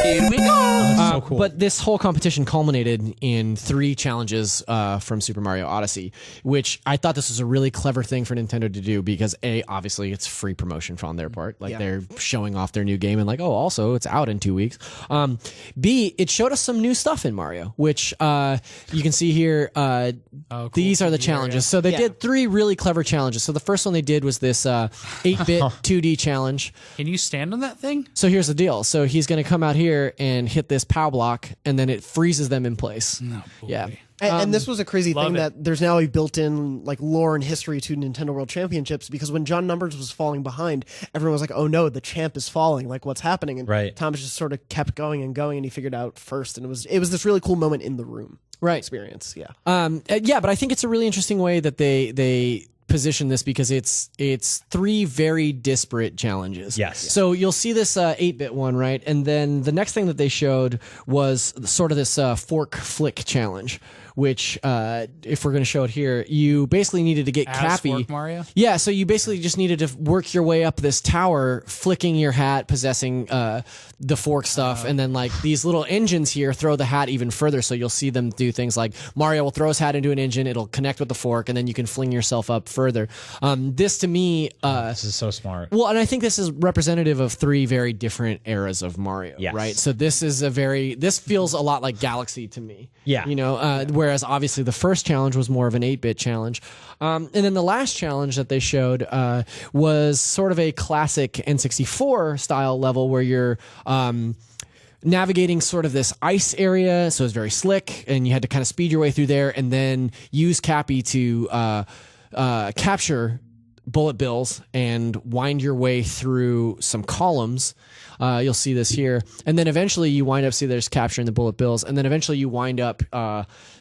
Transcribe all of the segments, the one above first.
Here we go. So cool. But this whole competition culminated in 3 challenges from Super Mario Odyssey, which I thought this was a really clever thing for Nintendo to do because A, obviously it's free promotion on their part. Like they're showing off their new game and like, oh, also it's out in 2 weeks. B, it showed us some new stuff in Mario, which you can see here. Cool. These are the challenges. So they did 3 really clever challenges. So the first one they did was this 8-bit 2D challenge. Can you stand on that thing? So here's the deal. So he's going to come out here and hit this POW block, and then it freezes them in place. No, boy. Yeah. And this was a crazy thing it. that there's now a built-in like lore and history to Nintendo World Championships, because when John Numbers was falling behind, everyone was like, "Oh no, the champ is falling! Like, what's happening?" And Thomas just sort of kept going and going, and he figured out first, and it was this really cool moment in the room experience. Yeah, but I think it's a really interesting way that they position this because it's 3 very disparate challenges. Yes. So you'll see this 8-bit one, right? And then the next thing that they showed was sort of this fork flick challenge, which if we're going to show it here, you basically needed to get Cappy. Fork Mario? Yeah, so you basically just needed to work your way up this tower, flicking your hat, possessing the fork stuff, and then like these little engines here throw the hat even further. So you'll see them do things like Mario will throw his hat into an engine, it'll connect with the fork, and then you can fling yourself up further. This to me, this is so smart. well, and I think this is representative of 3 very different eras of Mario, right? So this feels a lot like Galaxy to me. Yeah. You know, whereas obviously the first challenge was more of an 8-bit challenge. And then the last challenge that they showed was sort of a classic N64 style level where you're navigating sort of this ice area, so it's very slick, and you had to kind of speed your way through there and then use Cappy to capture bullet bills and wind your way through some columns. You'll see this here. And then eventually you wind up, see there's capturing the bullet bills, and then eventually you wind up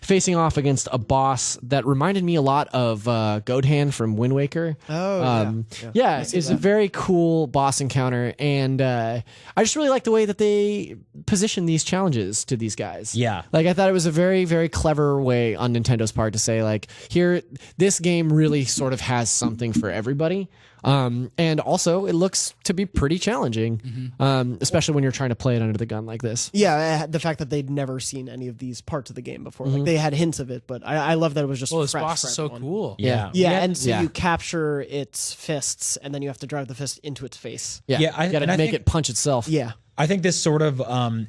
facing off against a boss that reminded me a lot of Godhan from Wind Waker. It's a very cool boss encounter, and I just really like the way that they position these challenges to these guys. Yeah. Like I thought it was a very, very clever way on Nintendo's part to say like, here, this game really sort of has something for everybody. And also it looks to be pretty challenging, especially when you're trying to play it under the gun like this. Yeah, the fact that they'd never seen any of these parts of the game before. Like they had hints of it, but I love that it was just Well, this fresh boss for is so everyone. cool. Yeah. And so you capture its fists, and then you have to drive the fist into its face. Yeah, Yeah, you got to make it punch itself. Yeah. I think this sort of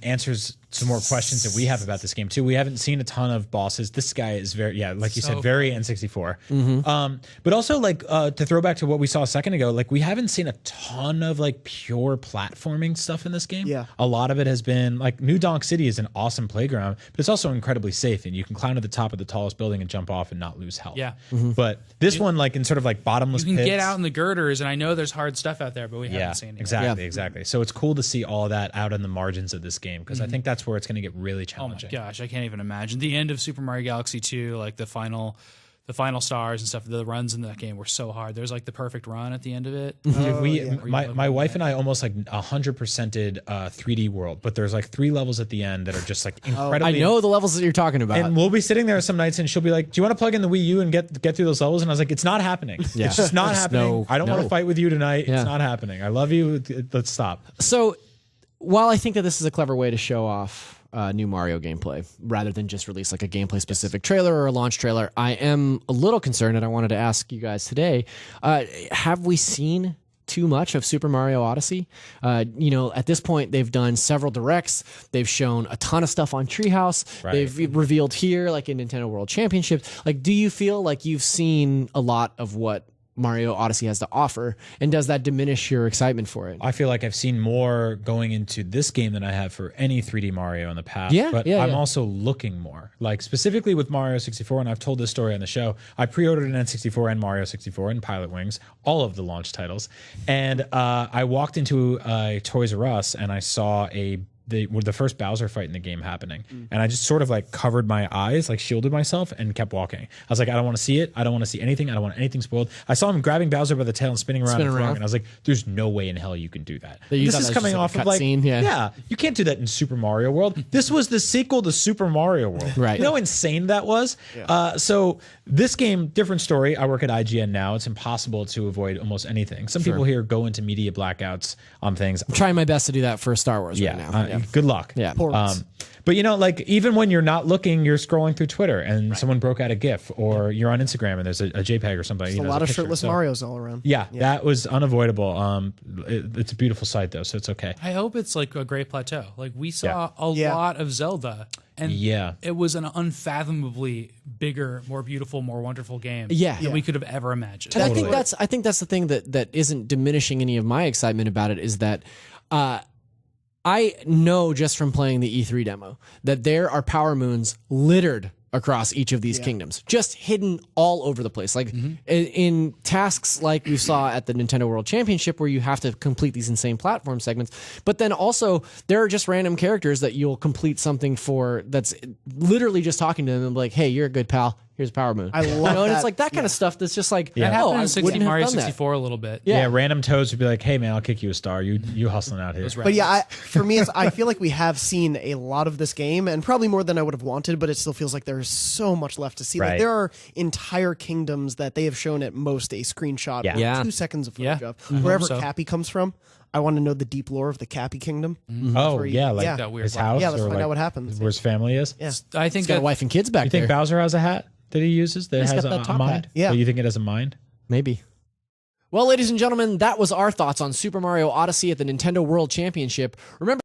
answers some more questions that we have about this game too. We haven't seen a ton of bosses. This guy is very, like you said, very N64. But also like to throw back to what we saw a second ago, like we haven't seen a ton of like pure platforming stuff in this game. Yeah. A lot of it has been like New Donk City is an awesome playground, but it's also incredibly safe, and you can climb to the top of the tallest building and jump off and not lose health. Yeah. But this one, like in sort of like bottomless You can pits, get out in the girders, and I know there's hard stuff out there, but we haven't seen it. Exactly. So it's cool to see all that out in the margins of this game, because I think that's where it's going to get really Oh my challenging. gosh, I can't even imagine the end of Super Mario Galaxy 2, like the final stars and stuff. The runs in that game were so hard. There's like the perfect run at the end of it. Dude, my wife and I almost like 100%ed 3D World, but there's like 3 levels at the end that are just like incredibly. I know the levels that you're talking about. And we'll be sitting there some nights, and she'll be like, "Do you want to plug in the Wii U and get through those levels?" And I was like, "It's not happening. It's just not happening. I don't want to fight with you tonight. It's not happening. I love you. Let's stop." So, while I think that this is a clever way to show off new Mario gameplay rather than just release like a gameplay specific trailer or a launch trailer, I am a little concerned, and I wanted to ask you guys today, have we seen too much of Super Mario Odyssey? At this point, they've done several directs. They've shown a ton of stuff on Treehouse. They've revealed here, like in Nintendo World Championships. Like, do you feel like you've seen a lot of what Mario Odyssey has to offer, and does that diminish your excitement for it? I feel like I've seen more going into this game than I have for any 3D Mario in the past. But I'm also looking more. Like specifically with Mario 64, and I've told this story on the show, I pre-ordered an N64 and Mario 64 and Pilot Wings, all of the launch titles. And I walked into Toys R Us and I saw the first Bowser fight in the game happening. And I just sort of like covered my eyes, like shielded myself and kept walking. I was like, I don't want to see it. I don't want to see anything. I don't want anything spoiled. I saw him grabbing Bowser by the tail and spinning around. And I was like, there's no way in hell you can do that. This is coming off of like, you can't do that in Super Mario World. This was the sequel to Super Mario World. Right. You know how insane that was? So this game, different story. I work at IGN now. It's impossible to avoid almost anything. Some people here go into media blackouts on things. I'm trying my best to do that for Star Wars right now. good luck. Yeah. But like even when you're not looking, you're scrolling through Twitter and someone broke out a GIF, or you're on Instagram and there's a JPEG or something. A lot of shirtless Marios all around. Yeah, that was unavoidable. It's a beautiful sight though, so it's okay. I hope it's like a great plateau. Like we saw a lot of Zelda, and it was an unfathomably bigger, more beautiful, more wonderful game than we could have ever imagined. And I think that's the thing that isn't diminishing any of my excitement about it, is that I know just from playing the E3 demo that there are power moons littered across each of these kingdoms, just hidden all over the place. Like in tasks like we saw at the Nintendo World Championship, where you have to complete these insane platform segments. But then also there are just random characters that you'll complete something for that's literally just talking to them and be like, hey, you're a good pal. Here's Power Moon. I love that. And it's like that kind of stuff that's just like, that happened in Mario have done 64 a little bit. Yeah, random toads would be like, hey man, I'll kick you a star. You hustling out here. But yeah, for me, I feel like we have seen a lot of this game, and probably more than I would have wanted, but it still feels like there's so much left to see. Like there are entire kingdoms that they have shown at most a screenshot or 2 seconds of footage of. Wherever Cappy comes from, I want to know the deep lore of the Cappy Kingdom. Like that weird his house. Yeah, let's find out what happens. Where his family is. Yeah. I think he's got a wife and kids back there. You think Bowser has a hat that he uses that has a mind? Hat. Yeah. So you think it has a mind? Maybe. Well, ladies and gentlemen, that was our thoughts on Super Mario Odyssey at the Nintendo World Championship. Remember